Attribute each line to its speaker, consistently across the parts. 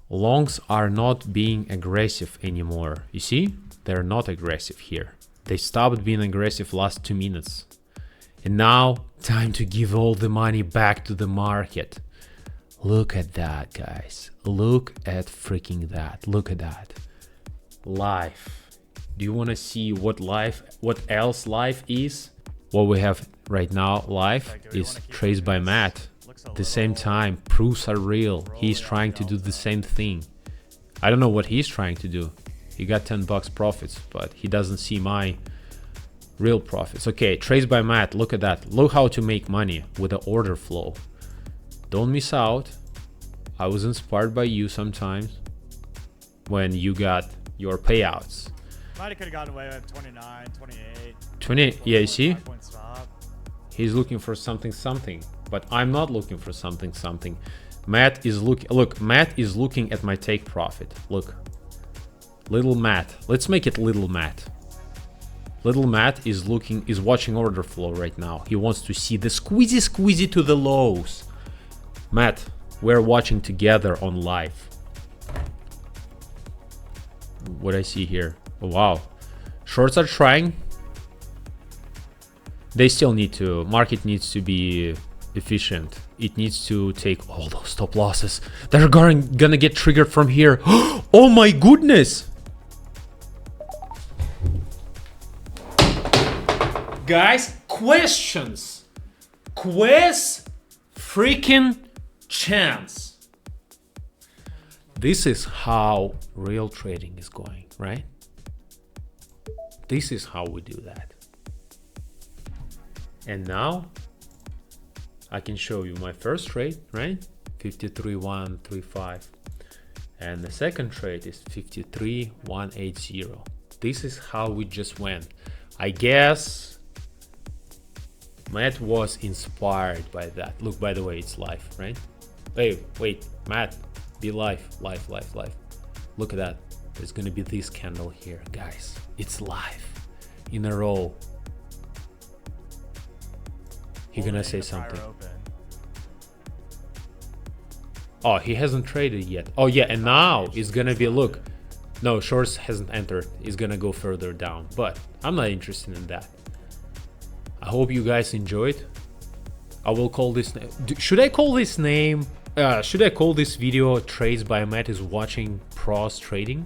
Speaker 1: Longs are not being aggressive anymore. You see? They're not aggressive here. They stopped being aggressive last 2 minutes. And now, time to give all the money back to the market. Look at that, guys. Look at freaking that. Look at that. Live. Do you want to see what else live is? What we have right now live is Traced by Matt. At the same time, proofs are real. He's trying to do the same thing. I don't know what he's trying to do. He got 10 bucks profits, but he doesn't see my real profits. Okay, Traced by Matt, look at that. Look how to make money with the order flow. Don't miss out. I was inspired by you sometimes when you got your payouts.
Speaker 2: Might have could have gotten away with 29, 28.
Speaker 1: 20, yeah, you see? He's looking for something, but I'm not looking for something. Matt is Matt is looking at my take profit. Look. Little Matt. Let's make it Little Matt. Little Matt is watching order flow right now. He wants to see the squeezy to the lows. Matt, we're watching together on live. What I see here. Oh, wow. Shorts are trying. They still need to. Market needs to be efficient. It needs to take all those stop losses. They're gonna get triggered from here. Oh my goodness. Guys, questions. Freaking chance. This is how real trading is going, right? This is how we do that. And now I can show you my first trade, right? 53,135. And the second trade is 53,180. This is how we just went. I guess Matt was inspired by that. Look, by the way, it's live, right? Hey, wait, Matt, be live. Look at that. There's gonna be this candle here, guys. It's live in a row. He's gonna say something. Oh, he hasn't traded yet. Oh yeah, and now it's gonna be, look, no, shorts hasn't entered. It's gonna go further down, but I'm not interested in that. I hope you guys enjoyed. I will call this name. Should I call this name? Should I call this video Traced by Matt is watching pros trading?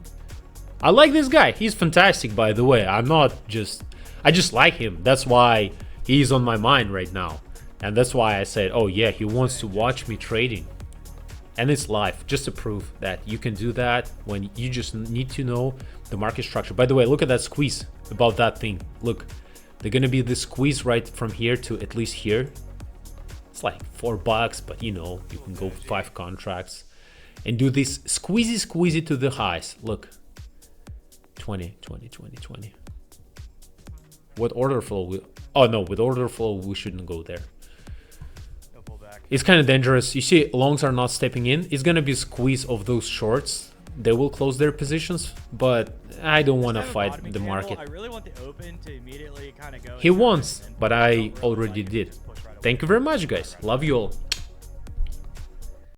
Speaker 1: I like this guy. He's fantastic, by the way. I just like him. That's why he's on my mind right now. And that's why I said, oh yeah, he wants to watch me trading. And it's live, just to prove that you can do that when you just need to know the market structure. By the way, look at that squeeze about that thing. Look, they're gonna be the squeeze right from here to at least here. It's like $4, but you know, you can go 5 contracts and do this squeezy to the highs. Look, 20. What order flow? Oh no, with order flow, we shouldn't go there. It's kind of dangerous. You see, longs are not stepping in. It's gonna be a squeeze of those shorts. They will close their positions, but I don't want to fight the market.
Speaker 2: I really want the open to immediately kind of go.
Speaker 1: He wants, but I already did. Thank you very much, guys. Love you all.